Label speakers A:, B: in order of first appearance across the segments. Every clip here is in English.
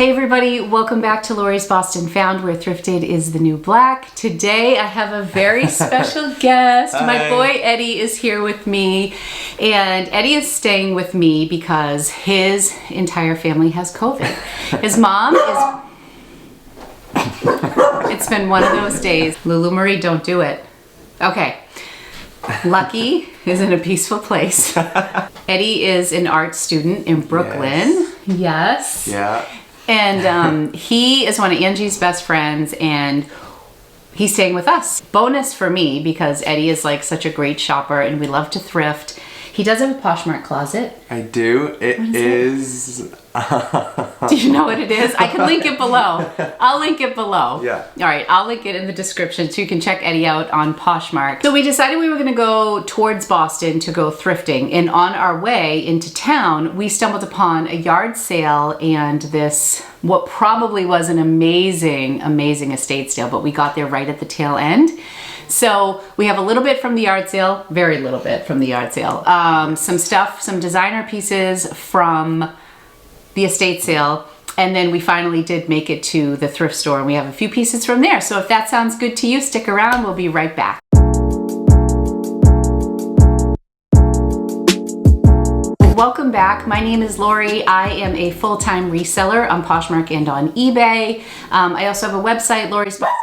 A: Hey everybody, welcome back to Lori's Boston Found, where thrifted is the new black. Today I have a very special guest.
B: Hi.
A: My boy Eddie is here with me, and Eddie is staying with me because his entire family has COVID. His mom is... It's been one of those days. Lulu Marie, don't do it. Okay. Lucky is in a peaceful place. Eddie is an art student in Brooklyn. Yes.
B: Yeah.
A: And he is one of Angie's best friends, and he's staying with us. Bonus for me, because Eddie is like such a great shopper and we love to thrift. He does have a Poshmark closet.
B: I do. It is...
A: Do you know what it is? I can link it below. I'll link it below.
B: Yeah.
A: All right, I'll link it in the description so you can check Eddie out on Poshmark. So we decided we were gonna go towards Boston to go thrifting, and on our way into town, we stumbled upon a yard sale and this, what probably was an amazing, amazing estate sale, but we got there right at the tail end. So we have a little bit from the yard sale, very little bit from the yard sale. Some stuff, some designer pieces from the estate sale, and then we finally did make it to the thrift store, and we have a few pieces from there. So if that sounds good to you, stick around, we'll be right back. Welcome back. My name is Lori. I am a full-time reseller on Poshmark and on eBay. I also have a website, Lori's Boston.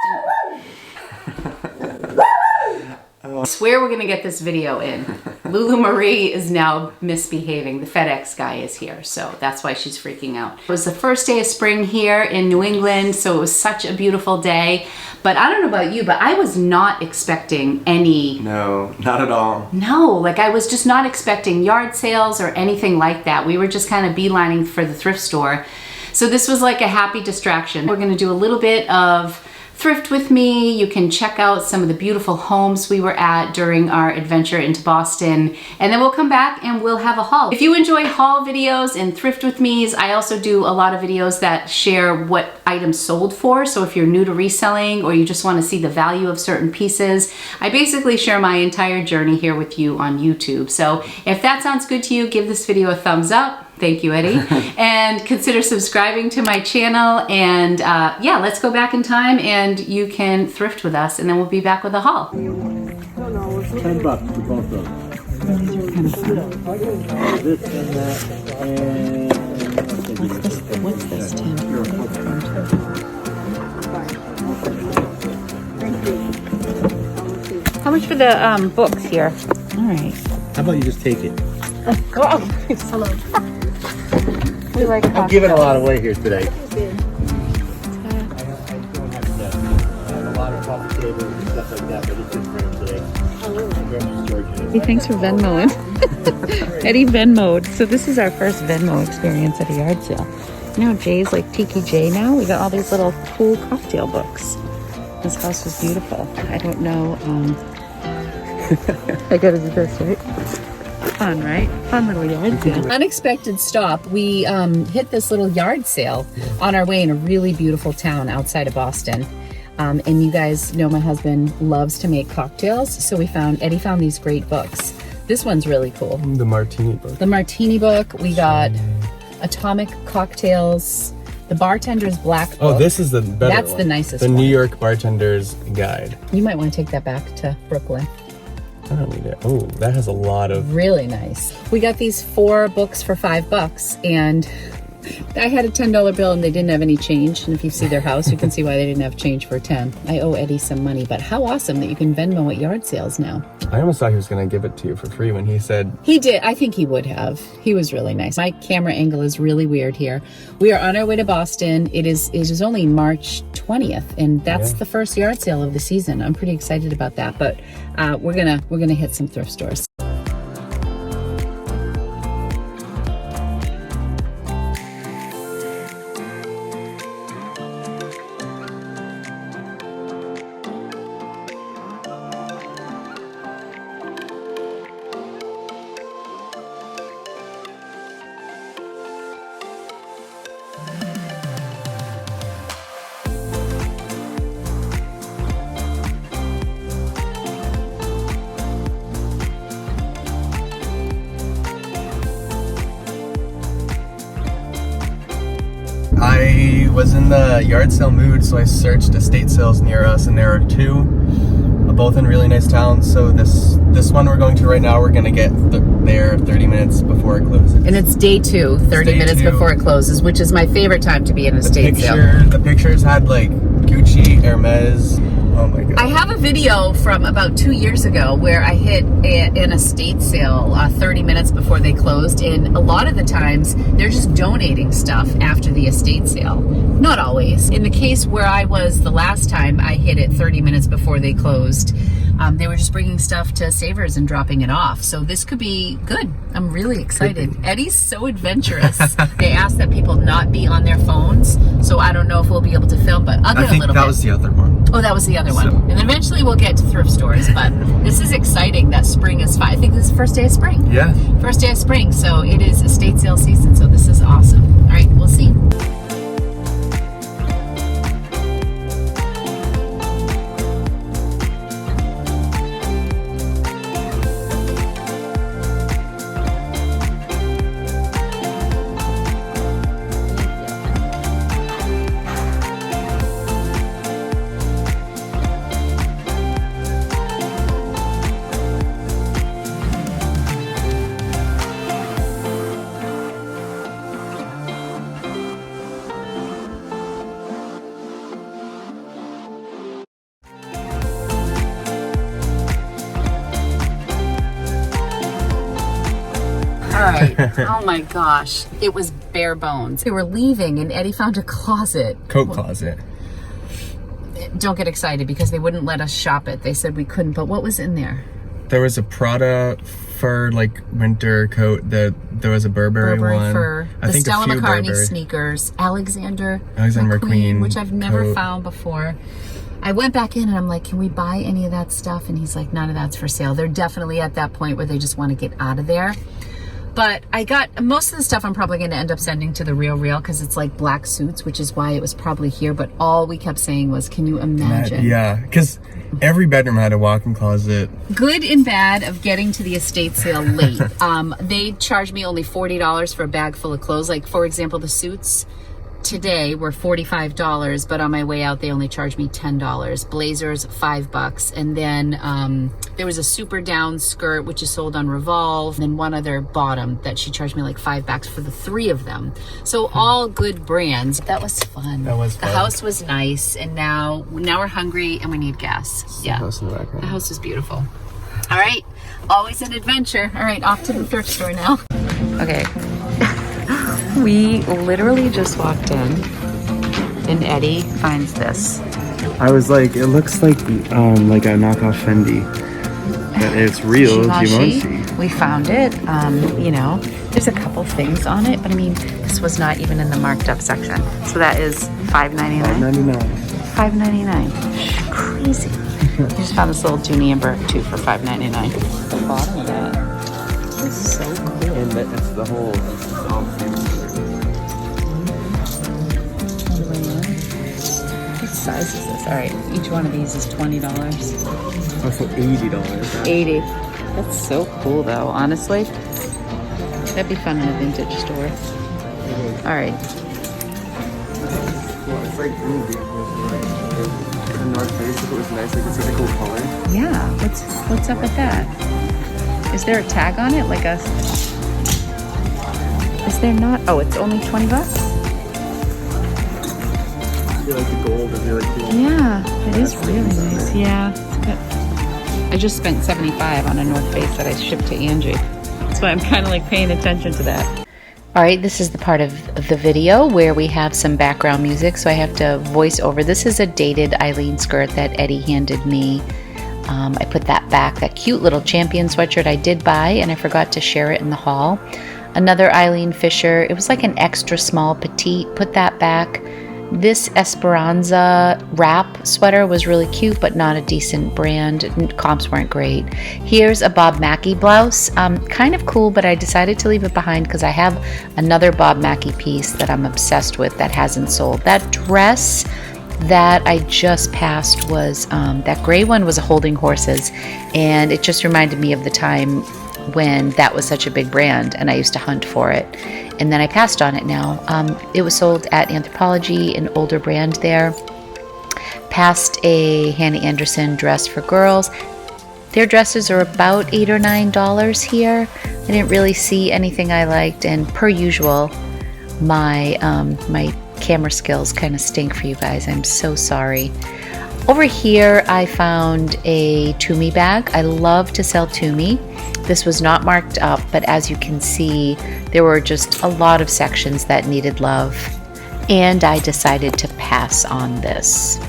A: I swear we're gonna get this video in. Lulu Marie is now misbehaving. The FedEx guy is here, so that's why she's freaking out. It was the first day of spring here in New England, so it was such a beautiful day. But I don't know about you, but I was not expecting any...
B: No, not at all.
A: No, like I was just not expecting yard sales or anything like that. We were just kind of beelining for the thrift store. So this was like a happy distraction. We're gonna do a little bit of thrift with me. You can check out some of the beautiful homes we were at during our adventure into Boston, and then we'll come back and we'll have a haul. If you enjoy haul videos and thrift with me's, I also do a lot of videos that share what items sold for. So if you're new to reselling or you just want to see the value of certain pieces, I basically share my entire journey here with you on YouTube. So if that sounds good to you, give this video a thumbs up. Thank you, Eddie. And consider subscribing to my channel. And yeah, let's go back in time and you can thrift with us, and then we'll be back with a haul.
C: $10 for both of them. This and that, and
A: What's this, Tim? How much for the books here? All right.
C: how about you just take it?
A: Hello. We like
C: I'm giving a lot away here today. I have a lot of coffee tables and stuff like that, but it's just for him today.
A: Hey, thanks for Venmoing. Eddie Venmoed. So this is our first Venmo experience at a yard sale. You know, Jay's like Tiki J now. We got all these little cool cocktail books. This house was beautiful. I don't know. I gotta do this, right? Fun, right? Fun little yard sale. Unexpected stop. We hit this little yard sale on our way in a really beautiful town outside of Boston. And you guys know my husband loves to make cocktails, so Eddie found these great books. This one's really cool.
B: The martini book.
A: The martini book. We got Atomic Cocktails, the Bartender's Black Book.
B: Oh, this is the better
A: That's
B: one.
A: the nicest
B: The
A: one.
B: New York Bartender's Guide.
A: You might want to take that back to Brooklyn.
B: I don't need it. Oh, that has a lot of...
A: Really nice. We got these 4 books for $5, and I had a $10 bill and they didn't have any change. And if you see their house, you can see why they didn't have change for 10. I owe Eddie some money, but how awesome that you can Venmo at yard sales now.
B: I almost thought he was going to give it to you for free when he said...
A: He did. I think he would have. He was really nice. My camera angle is really weird here. We are on our way to Boston. It is only March 20th, and that's the first yard sale of the season. I'm pretty excited about that, but we're gonna hit some thrift stores.
B: I was in the yard sale mood, so I searched estate sales near us, and there are two, both in really nice towns. So this one we're going to right now, we're gonna get there 30 minutes before it closes.
A: And it's day 2, 30 minutes before it closes, which is my favorite time to be in a estate sale.
B: The pictures had like Gucci, Hermes. Oh my god.
A: I have a video from about 2 years ago where I hit an estate sale 30 minutes before they closed, and a lot of the times they're just donating stuff after the estate sale. Not always. In the case where I was the last time I hit it 30 minutes before they closed, they were just bringing stuff to Savers and dropping it off. So this could be good. I'm really excited. Eddie's so adventurous. They asked that people not be on their phones, so I don't know if we'll be able to film, but I'll get a little bit.
B: That was the other one.
A: Oh, that was the other one. And then eventually we'll get to thrift stores, but this is exciting that spring is fine. I think this is the first day of spring.
B: Yeah.
A: First day of spring, so it is estate sale season, so this is awesome. All right, we'll see. All right. Oh my gosh. It was bare bones. They were leaving and Eddie found a closet.
B: Coat closet.
A: Don't get excited because they wouldn't let us shop it. They said we couldn't, but what was in there?
B: There was a Prada fur like winter coat. There was a Burberry one.
A: Fur.
B: I think
A: Stella
B: a few
A: McCartney
B: Burberry.
A: sneakers. Alexander
B: McQueen,
A: which I've never
B: coat.
A: found before. I went back in and I'm like, can we buy any of that stuff? And he's like, none of that's for sale. They're definitely at that point where they just want to get out of there. But I got most of the stuff I'm probably going to end up sending to the Real because it's like black suits, which is why it was probably here. But all we kept saying was, can you imagine?
B: Yeah, because every bedroom had a walk-in closet.
A: Good and bad of getting to the estate sale late. They charged me only $40 for a bag full of clothes. Like, for example, the suits today were $45, but on my way out they only charged me $10. Blazers $5, and then there was a super down skirt which is sold on Revolve, and then one other bottom that she charged me like $5 for the 3 of them. So all good brands. That was fun.
B: That was fun.
A: The house was nice, and now we're hungry and we need gas. Yeah,
B: House in the background.
A: the house is beautiful. All right, always an adventure. All right, off to the thrift store now. Okay. We literally just walked in and Eddie finds this.
B: I was like, it looks like a knockoff Fendi. But it's real Givenchy.
A: We found it. You know, there's a couple things on it, but I mean, this was not even in the marked up section. So that is $5.99. $5.99. Crazy. We just found this little Dooney and Burke too for $5.99. The bottom of that is so cool.
B: And that's the whole.
A: What size is this? All right, each one of these is $20.
B: Also $80.
A: 80. That's so cool though, honestly. That'd be fun in a vintage store. All right.
B: Well, it's like the North Face, if it was nice, like it's such a cool color.
A: Yeah, what's up with that? Is there a tag on it? Like a... Is there not? Oh, it's only $20?
B: I feel like the gold is really cool.
A: Yeah, it is really nice. Yeah, it's good. I just spent $75 on a North Face that I shipped to Angie. That's why I'm kind of like paying attention to that. All right, this is the part of the video where we have some background music, so I have to voice over. This is a dated Eileen skirt that Eddie handed me. I put that back, that cute little Champion sweatshirt I did buy, and I forgot to share it in the haul. Another Eileen Fisher, it was like an extra small petite, put that back. This Esperanza wrap sweater was really cute, but not a decent brand. Comps weren't great. Here's a Bob Mackie blouse. Kind of cool, but I decided to leave it behind because I have another Bob Mackie piece that I'm obsessed with that hasn't sold. That dress that I just passed was, that gray one was a Holding Horses, and it just reminded me of the time
D: when that was such a big brand and I used to hunt for it. And then I passed on it now. It was sold at Anthropologie, an older brand there. Past a Hannah Anderson dress for girls. Their dresses are about $8 or $9 here. I didn't really see anything I liked, and per usual, my camera skills kind of stink for you guys. I'm so sorry. Over here, I found a Tumi bag. I love to sell Tumi. This was not marked up, but as you can see, there were just a lot of sections that needed love, and I decided to pass on this.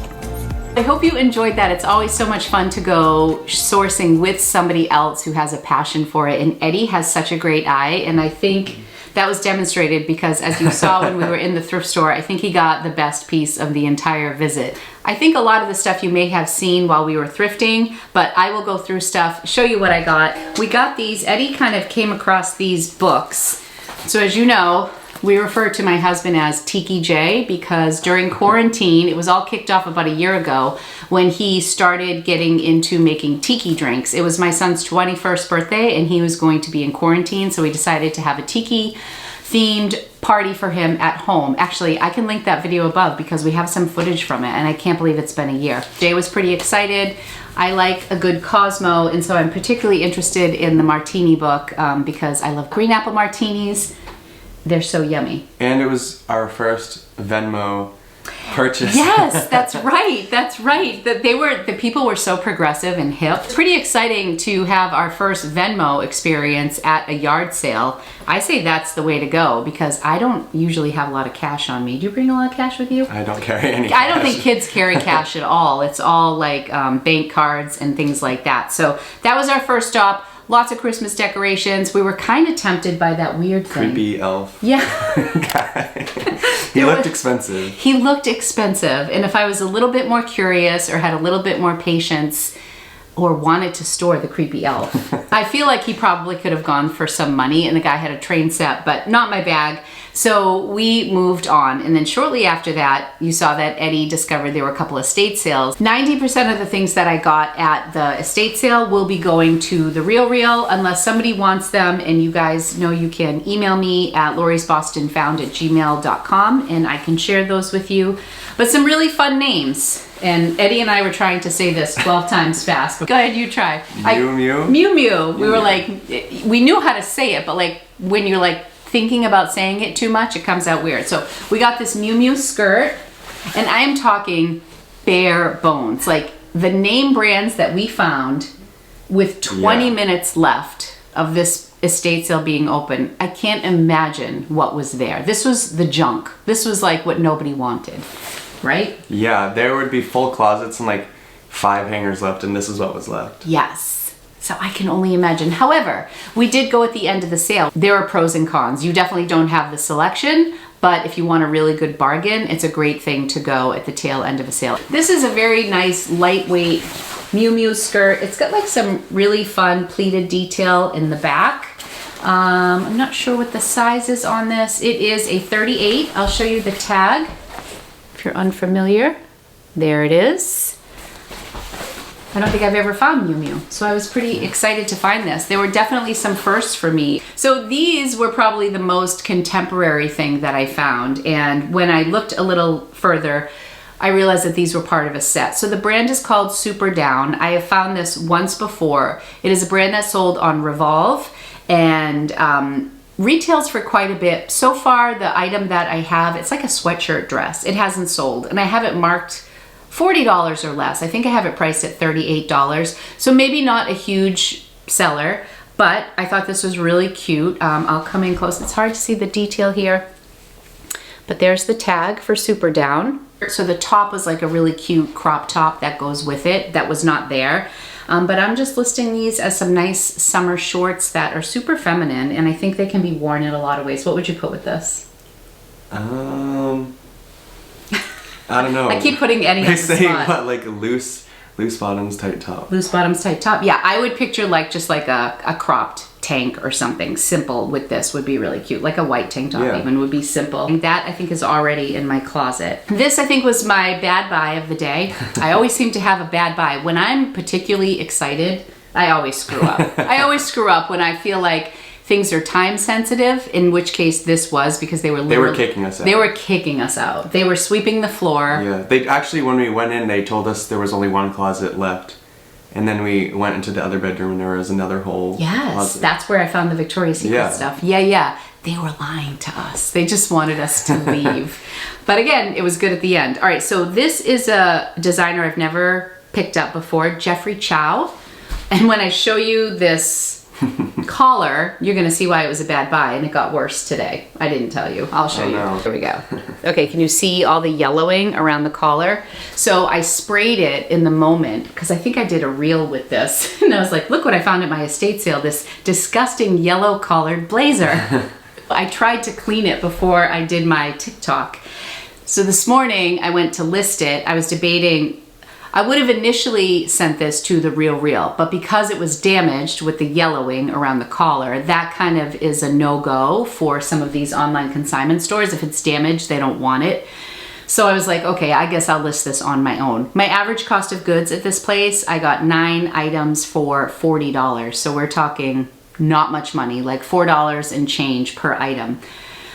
A: I hope you enjoyed that. It's always so much fun to go sourcing with somebody else who has a passion for it. And Eddie has such a great eye. And I think that was demonstrated because, as you saw when we were in the thrift store, I think he got the best piece of the entire visit. I think a lot of the stuff you may have seen while we were thrifting, but I will go through stuff, show you what I got. We got these, Eddie kind of came across these books. So as you know, we refer to my husband as Tiki J because during quarantine, it was all kicked off about a year ago when he started getting into making tiki drinks. It was my son's 21st birthday and he was going to be in quarantine, so we decided to have a tiki themed party for him at home. Actually, I can link that video above because we have some footage from it and I can't believe it's been a year. Jay was pretty excited. I like a good Cosmo, and so I'm particularly interested in the martini book because I love green apple martinis. They're so yummy.
B: And it was our first Venmo purchase.
A: Yes, that's right. That's right. The people were so progressive and hip. It's pretty exciting to have our first Venmo experience at a yard sale. I say that's the way to go because I don't usually have a lot of cash on me. Do you bring a lot of cash with you?
B: I don't carry any cash.
A: I don't think kids carry cash at all. It's all like bank cards and things like that. So that was our first stop. Lots of Christmas decorations. We were kind of tempted by that weird thing.
B: Creepy elf.
A: Yeah.
B: Guy. He looked expensive.
A: He looked expensive. And if I was a little bit more curious or had a little bit more patience or wanted to store the creepy elf, I feel like he probably could have gone for some money and the guy had a train set, but not my bag. So we moved on. And then shortly after that, you saw that Eddie discovered there were a couple of estate sales. 90% of the things that I got at the estate sale will be going to the Real unless somebody wants them. And you guys know you can email me at lorisbostonfound@gmail.com and I can share those with you. But some really fun names. And Eddie and I were trying to say this 12 times fast. But go ahead, you try.
B: Mew Mew?
A: Mew Mew. We were like, we knew how to say it, but like when you're like thinking about saying it too much, it comes out weird. So we got this Mew Mew skirt, and I am talking bare bones. Like the name brands that we found with 20 minutes left of this estate sale being open, I can't imagine what was there. This was the junk. This was like what nobody wanted, right?
B: Yeah, there would be full closets and like 5 hangers left, and this is what was left.
A: Yes. So I can only imagine. However, we did go at the end of the sale. There are pros and cons. You definitely don't have the selection, but if you want a really good bargain, it's a great thing to go at the tail end of a sale. This is a very nice, lightweight Mew Mew skirt. It's got like some really fun pleated detail in the back. I'm not sure what the size is on this. It is a 38. I'll show you the tag if you're unfamiliar. There it is. I don't think I've ever found Mew Mew, so I was pretty excited to find this. There were definitely some firsts for me. So these were probably the most contemporary thing that I found, and when I looked a little further, I realized that these were part of a set. So the brand is called Super Down. I have found this once before. It is a brand that's sold on Revolve and retails for quite a bit. So far, the item that I have, it's like a sweatshirt dress. It hasn't sold, and I have it marked $40 or less. I think I have it priced at $38. So maybe not a huge seller, but I thought this was really cute. I'll come in close. It's hard to see the detail here, but there's the tag for Super Down. So the top was like a really cute crop top that goes with it that was not there. But I'm just listing these as some nice summer shorts that are super feminine, and I think they can be worn in a lot of ways. What would you put with this?
B: I don't know.
A: I keep putting Eddie on the spot.
B: They say what, like loose bottoms, tight top.
A: Loose bottoms, tight top. Yeah, I would picture like just like a cropped tank or something simple with this would be really cute. Like a white tank top even would be simple. And that I think is already in my closet. This I think was my bad buy of the day. I always seem to have a bad buy. When I'm particularly excited I always screw up. I always screw up when I feel like things are time sensitive, in which case this was, because they were
B: kicking us out.
A: They were kicking us out. They were sweeping the floor.
B: Yeah, they actually, when we went in, they told us there was only one closet left. And then we went into the other bedroom and there was another whole closet.
A: That's where I found the Victoria's Secret stuff. Yeah. They were lying to us. They just wanted us to leave. But again, it was good at the end. All right, so this is a designer I've never picked up before, Jeffrey Chow. And when I show you this collar, you're gonna see why it was a bad buy, and it got worse today. I didn't tell you. I'll show you.
B: No.
A: Here we go. Okay, can you see all the yellowing around the collar? So I sprayed it in the moment because I think I did a reel with this. And I was like, look what I found at my estate sale, this disgusting yellow collared blazer. I tried to clean it before I did my TikTok. So this morning I went to list it. I was debating, I would have initially sent this to The Real, but because it was damaged with the yellowing around the collar, that kind of is a no-go for some of these online consignment stores. If it's damaged, they don't want it. So I was like, okay, I guess I'll list this on my own. My average cost of goods at this place, I got 9 items for $40. So we're talking not much money, like $4 and change per item.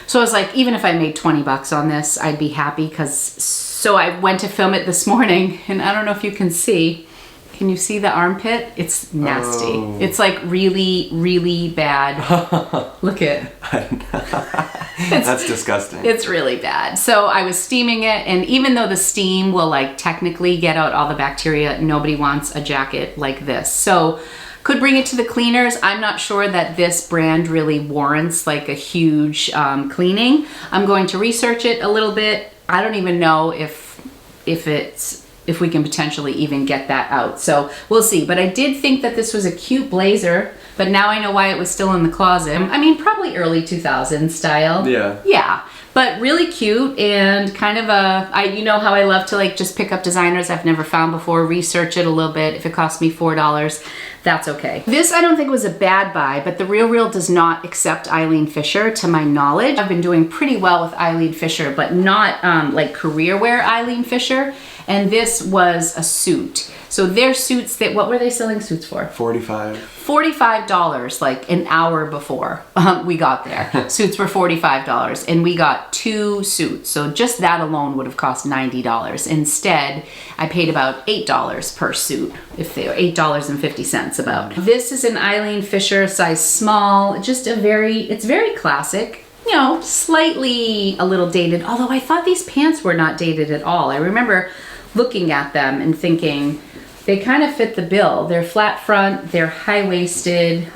A: So I was like, even if I made 20 bucks on this, I'd be happy. So I went to film it this morning, and I don't know if you can see. Can you see the armpit? It's nasty.
B: Oh.
A: It's like really, really bad. Look at
B: That's disgusting.
A: It's really bad. So I was steaming it, and even though the steam will like technically get out all the bacteria, nobody wants a jacket like this. So could bring it to the cleaners. I'm not sure that this brand really warrants like a huge cleaning. I'm going to research it a little bit. I don't even know if we can potentially even get that out. So we'll see. But I did think that this was a cute blazer, but now I know why it was still in the closet. I mean, probably early 2000s style.
B: Yeah.
A: Yeah. But really cute, and kind of you know how I love to like just pick up designers I've never found before, research it a little bit. If it cost me $4, that's okay. This I don't think was a bad buy, but The Real does not accept Eileen Fisher to my knowledge. I've been doing pretty well with Eileen Fisher, but not like career wear Eileen Fisher. And this was a suit. So their suits, what were they selling suits for? $45 like an hour before we got there. Suits were $45, and we got 2 suits. So just that alone would have cost $90. Instead, I paid about $8 per suit, if they were $8.50 about. This is an Eileen Fisher size small, just it's very classic. You know, slightly a little dated, although I thought these pants were not dated at all. I remember looking at them and thinking, they kind of fit the bill. They're flat front, they're high-waisted,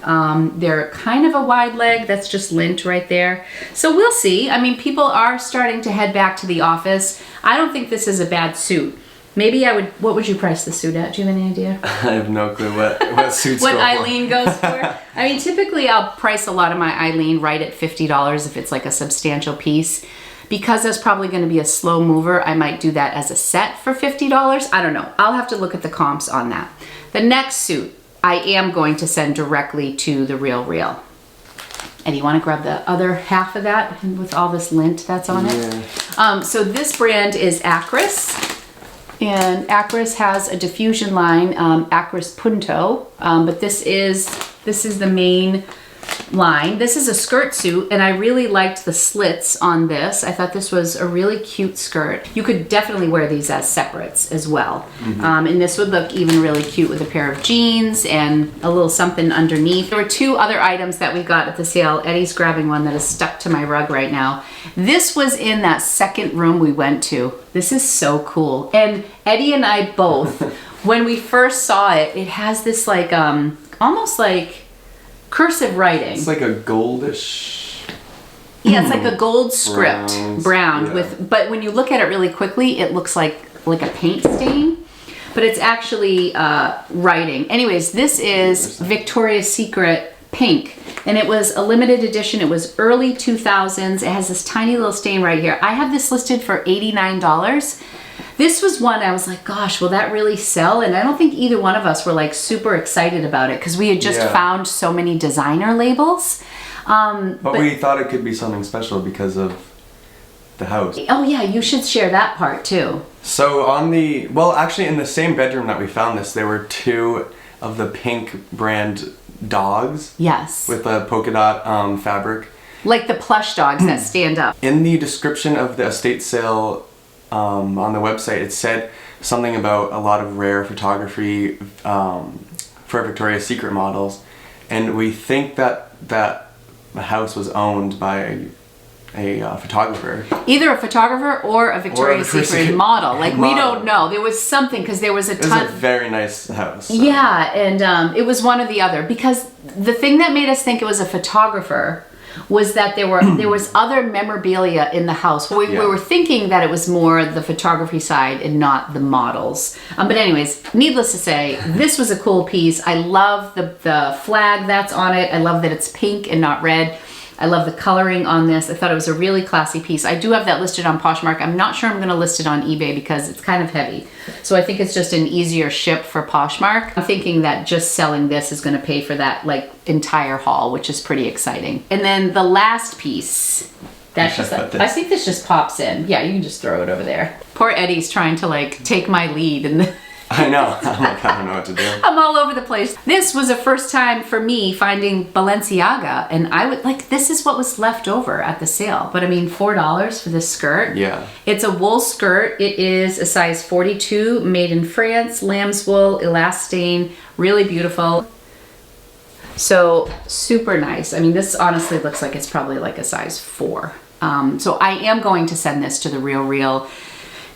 A: they're kind of a wide leg, that's just lint right there. So we'll see. I mean, people are starting to head back to the office. I don't think this is a bad suit. Maybe what would you price the suit at? Do you have any idea?
B: I have no clue what suits
A: what
B: go
A: Eileen goes for. I mean, typically I'll price a lot of my Eileen right at $50 if it's like a substantial piece. Because that's probably going to be a slow mover, I might do that as a set for $50. I don't know. I'll have to look at the comps on that. The next suit, I am going to send directly to The Real. And you want to grab the other half of that with all this lint that's on it? So this brand is Acris. And Acris has a diffusion line, Acris Punto. But this is the main line. This is a skirt suit, and I really liked the slits on this. I thought this was a really cute skirt. You could definitely wear these as separates as well. And this would look even really cute with a pair of jeans and a little something underneath. There were 2 other items that we got at the sale. Eddie's grabbing one that is stuck to my rug right now. This was in that second room we went to. This is so cool. And Eddie and I both, when we first saw it, it has this like, almost like cursive writing.
B: It's like a goldish.
A: Yeah, it's like a gold script, brown
B: yeah.
A: but when you look at it really quickly, it looks like a paint stain, but it's actually writing. Anyways, this is Victoria's Secret pink, and it was a limited edition. It was early 2000s. It has this tiny little stain right here. I have this listed for $89. This was one I was like, gosh, will that really sell? And I don't think either one of us were like super excited about it because we had just found so many designer labels.
B: But we thought it could be something special because of the house.
A: Oh yeah, you should share that part too.
B: So actually in the same bedroom that we found this, there were 2 of the pink brand dogs.
A: Yes.
B: With a polka dot fabric.
A: Like the plush dogs that stand up.
B: In the description of the estate sale on the website, it said something about a lot of rare photography for Victoria's Secret models, and we think that the house was owned by a photographer.
A: Either a photographer or a Victoria's Secret model. Like, we don't know. There was something, because there was a ton.
B: It was a very nice house. So.
A: Yeah, and it was one or the other. Because the thing that made us think it was a photographer was that there was other memorabilia in the house. We were thinking that it was more the photography side and not the models. But anyways, needless to say, this was a cool piece. I love the flag that's on it. I love that it's pink and not red. I love the coloring on this. I thought it was a really classy piece. I do have that listed on Poshmark. I'm not sure I'm gonna list it on eBay because it's kind of heavy. So I think it's just an easier ship for Poshmark. I'm thinking that just selling this is gonna pay for that like entire haul, which is pretty exciting. And then the last piece, that's just, I think this just pops in. Yeah, you can just throw it over there. Poor Eddie's trying to like take my lead and
B: I know. I'm like, I don't know what to do.
A: I'm all over the place. This was a first time for me finding Balenciaga, and I would like, this is what was left over at the sale. But I mean, $4 for this skirt.
B: Yeah.
A: It's a wool skirt. It is a size 42, made in France, lamb's wool, elastane, really beautiful. So super nice. I mean, this honestly looks like it's probably like a size 4. So I am going to send this to the RealReal.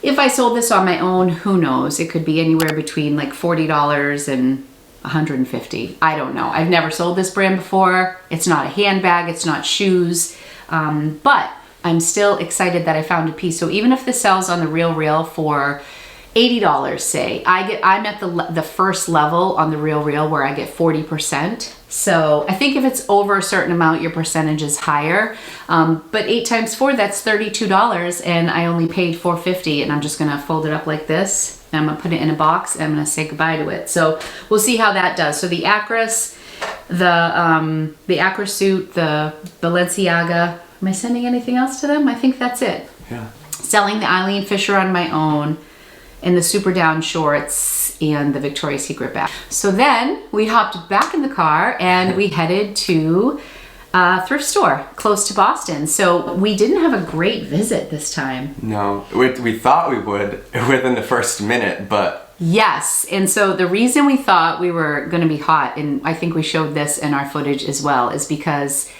A: If I sold this on my own, who knows? It could be anywhere between like $40 and $150. I don't know. I've never sold this brand before. It's not a handbag. It's not shoes. But I'm still excited that I found a piece. So even if this sells on the RealReal for $80, say, I'm at the first level on the RealReal where I get 40%. So I think if it's over a certain amount, your percentage is higher. But 8 times 4, that's $32, and I only paid $4.50, and I'm just gonna fold it up like this, and I'm gonna put it in a box, and I'm gonna say goodbye to it. So we'll see how that does. So the Acris, the Acris suit, the Balenciaga. Am I sending anything else to them? I think that's it.
B: Yeah.
A: Selling the Eileen Fisher on my own, and the Super Down shorts, and the Victoria's Secret bag. So then we hopped back in the car and we headed to a thrift store close to Boston. So we didn't have a great visit this time.
B: No, we thought we would within the first minute, but...
A: Yes, and so the reason we thought we were gonna be hot, and I think we showed this in our footage as well, is because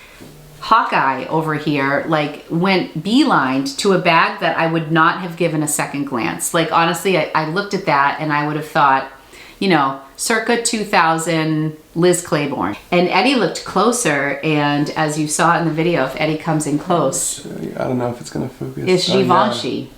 A: Hawkeye over here like went beelined to a bag that I would not have given a second glance. Like honestly, I looked at that and I would have thought, you know, circa 2000 Liz Claiborne. And Eddie looked closer, and as you saw in the video, if Eddie comes in close,
B: I don't know if it's gonna focus.
A: it's Givenchy.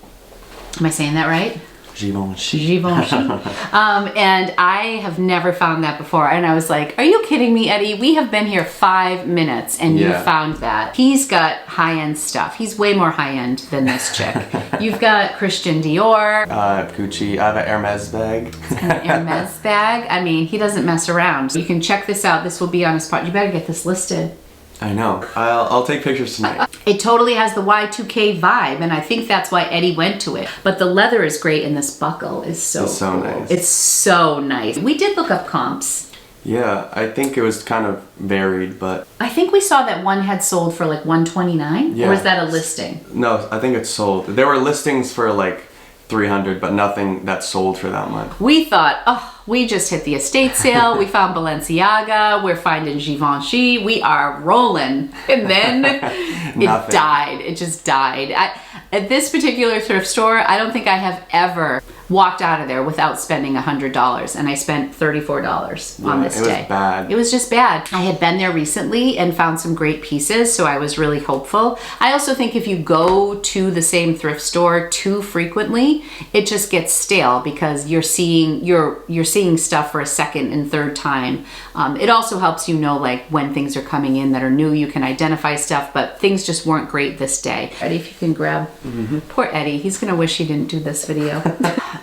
A: Am I saying that right?
B: Givenchy.
A: Givenchy. And I have never found that before. And I was like, are you kidding me, Eddie? We have been here 5 minutes and you found that. He's got high-end stuff. He's way more high-end than this chick. You've got Christian Dior.
B: Gucci. I have an Hermes bag.
A: An Hermes bag. I mean, he doesn't mess around. You can check this out. This will be on his part. You better get this listed.
B: I know. I'll take pictures tonight.
A: It totally has the Y2K vibe, and I think that's why Eddie went to it. But the leather is great, and this buckle is so cool.
B: Nice.
A: It's so nice. We did look up comps.
B: Yeah, I think it was kind of varied, but...
A: I think we saw that one had sold for like $129, or is that a listing?
B: No, I think it's sold. There were listings for like $300, but nothing that sold for that much.
A: We thought, oh, we just hit the estate sale. We found Balenciaga. We're finding Givenchy. We are rolling. And then it died. It just died. At this particular thrift store, I don't think I have ever walked out of there without spending $100, and I spent $34 on this day.
B: It was bad.
A: It was just bad. I had been there recently and found some great pieces, so I was really hopeful. I also think if you go to the same thrift store too frequently, it just gets stale because you're seeing stuff for a second and third time. It also helps you know like when things are coming in that are new. You can identify stuff, but things just weren't great this day. Eddie, if you can grab. Poor Eddie, he's gonna wish he didn't do this video.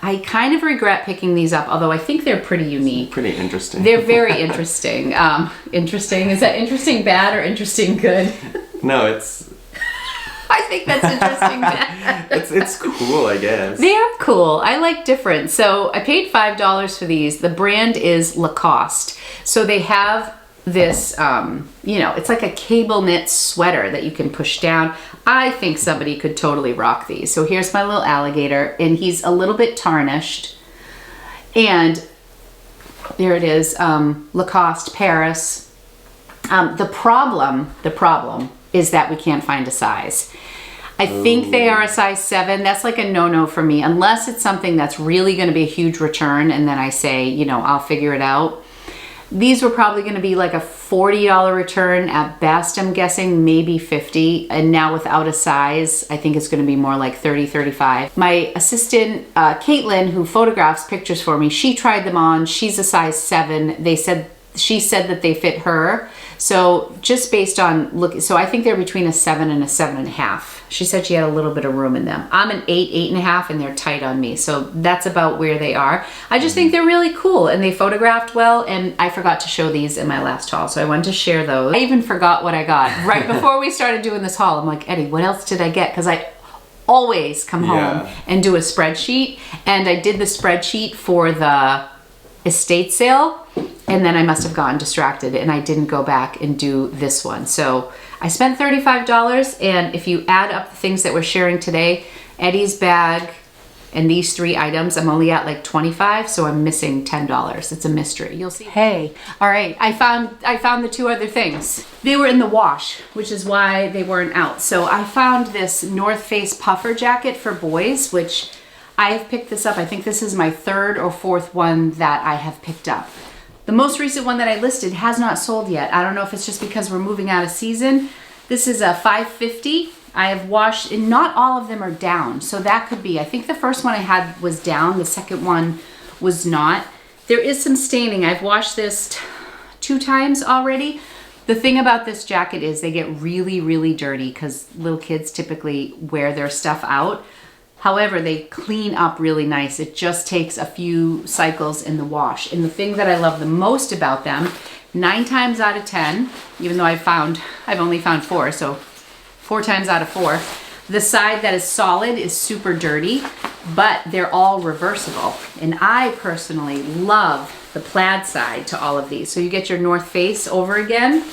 A: I kind of regret picking these up, although I think they're pretty unique.
B: Pretty interesting.
A: They're very interesting. Interesting, is that interesting bad or interesting good?
B: No, it's...
A: I think that's interesting.
B: It's cool, I guess.
A: They are cool. I like different. So I paid $5 for these. The brand is Lacoste. So they have this, you know, it's like a cable knit sweater that you can push down. I think somebody could totally rock these. So here's my little alligator, and he's a little bit tarnished. And there it is, Lacoste, Paris. The problem is that we can't find a size. I think they are a size 7. That's like a no-no for me, unless it's something that's really going to be a huge return, and then I say, you know, I'll figure it out. These were probably going to be like a $40 return at best, I'm guessing, maybe 50. And now without a size, I think it's going to be more like 30, 35. My assistant, Caitlin, who photographs pictures for me, she tried them on. She's a size 7. She said that they fit her. So just based on look, so I think they're between a 7 and a 7.5. She said she had a little bit of room in them. I'm an 8, 8.5, and they're tight on me. So that's about where they are. I just think they're really cool, and they photographed well, and I forgot to show these in my last haul. So I wanted to share those. I even forgot what I got. Right before we started doing this haul, I'm like, Eddie, what else did I get? Because I always come home and do a spreadsheet. And I did the spreadsheet for the estate sale, and then I must have gotten distracted and I didn't go back and do this one. So I spent $35, and if you add up the things that we're sharing today, Eddie's bag and these 3 items, I'm only at like 25, so I'm missing $10. It's a mystery. You'll see. Hey, all right, I found the 2 other things. They were in the wash, which is why they weren't out. So I found this North Face puffer jacket for boys, which I have picked this up. I think this is my 3rd or 4th one that I have picked up. The most recent one that I listed has not sold yet. I don't know if it's just because we're moving out of season. This is a $5.50. I have washed, and not all of them are down. So that could be, I think the first one I had was down. The second one was not. There is some staining. I've washed this 2 times already. The thing about this jacket is they get really, really dirty because little kids typically wear their stuff out. However, they clean up really nice. It just takes a few cycles in the wash. And the thing that I love the most about them, 9 times out of 10, even though I've only found 4, so 4 times out of 4, the side that is solid is super dirty, but they're all reversible. And I personally love the plaid side to all of these. So you get your North Face over again,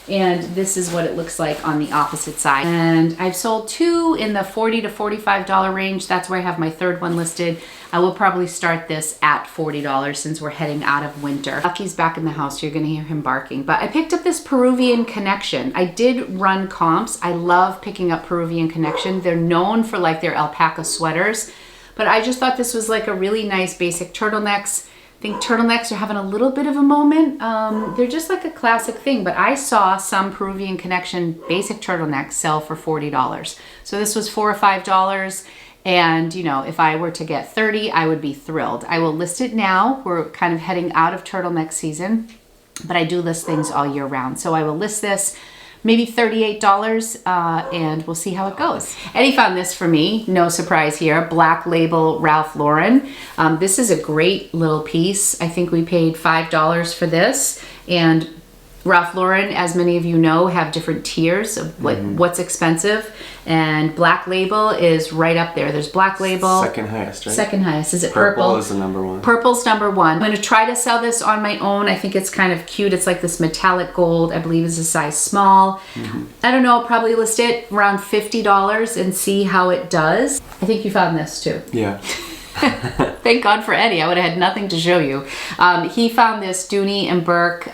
A: and this is what it looks like on the opposite side. And I've sold 2 in the $40 to $45 range. That's where I have my 3rd one listed. I will probably start this at $40 since we're heading out of winter. Lucky's back in the house. You're gonna hear him barking. But I picked up this Peruvian Connection. I did run comps. I love picking up Peruvian Connection. They're known for like their alpaca sweaters, but I just thought this was like a really nice basic turtlenecks. I think turtlenecks are having a little bit of a moment. They're just like a classic thing, but I saw some Peruvian Connection basic turtlenecks sell for $40. So this was $4 or $5. And you know, if I were to get 30, I would be thrilled. I will list it now. We're kind of heading out of turtleneck season, but I do list things all year round. So I will list this maybe $38, and we'll see how it goes. Eddie found this for me, no surprise here, Black Label Ralph Lauren. This is a great little piece. I think we paid $5 for this, and Ralph Lauren, as many of you know, have different tiers of like what's expensive, and Black Label is right up there. There's Black Label.
B: Second highest, right?
A: Second highest. Is it
B: Purple?
A: Purple
B: Is the number 1.
A: Purple's number 1. I'm gonna try to sell this on my own. I think it's kind of cute. It's like this metallic gold, I believe is a size small. I don't know, I'll probably list it around $50 and see how it does. I think you found this too.
B: Yeah.
A: Thank God for Eddie. I would have had nothing to show you. He found this Dooney and Burke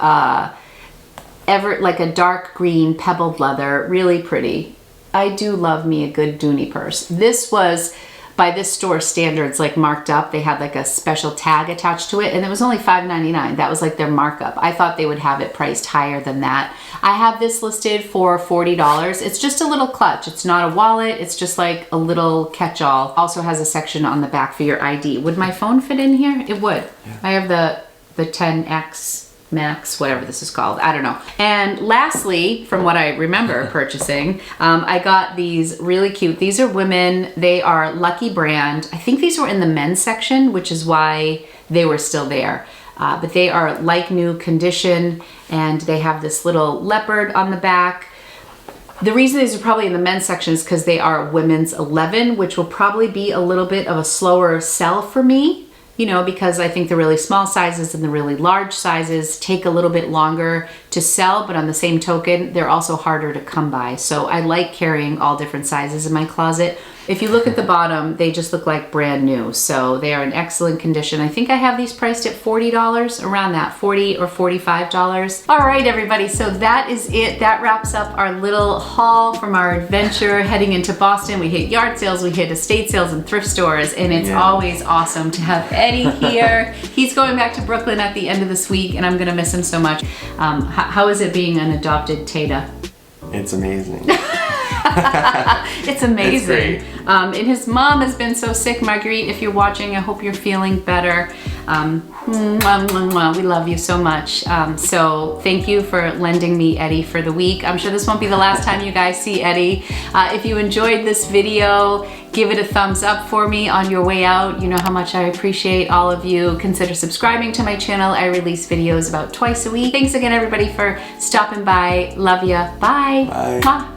A: like a dark green pebbled leather, really pretty. I do love me a good Dooney purse. This was, by this store standards, like marked up. They had like a special tag attached to it, and it was only $5.99. That was like their markup. I thought they would have it priced higher than that. I have this listed for $40. It's just a little clutch. It's not a wallet. It's just like a little catch-all. Also has a section on the back for your ID. Would my phone fit in here? It would. Yeah. I have the 10X Max, whatever this is called, I don't know. And lastly, from what I remember purchasing, I got these really cute, these are women, they are Lucky brand. I think these were in the men's section, which is why they were still there. But they are like new condition, and they have this little leopard on the back. The reason these are probably in the men's section is because they are women's 11, which will probably be a little bit of a slower sell for me, you know, because I think the really small sizes and the really large sizes take a little bit longer to sell, but on the same token, they're also harder to come by. So I like carrying all different sizes in my closet. If you look at the bottom, they just look like brand new. So they are in excellent condition. I think I have these priced at $40, around that, $40 or $45. All right, everybody, so that is it. That wraps up our little haul from our adventure heading into Boston. We hit yard sales, we hit estate sales and thrift stores, and it's always awesome to have Eddie here. He's going back to Brooklyn at the end of this week, and I'm gonna miss him so much. How is it being an adopted Tata?
B: It's amazing.
A: It's amazing.
B: It's great.
A: And his mom has been so sick. Marguerite, if you're watching, I hope you're feeling better. We love you so much. So thank you for lending me Eddie for the week. I'm sure this won't be the last time you guys see Eddie. If you enjoyed this video, give it a thumbs up for me on your way out. You know how much I appreciate all of you. Consider subscribing to my channel. I release videos about twice a week. Thanks again, everybody, for stopping by. Love ya. Bye.
B: Bye.
A: Mwah.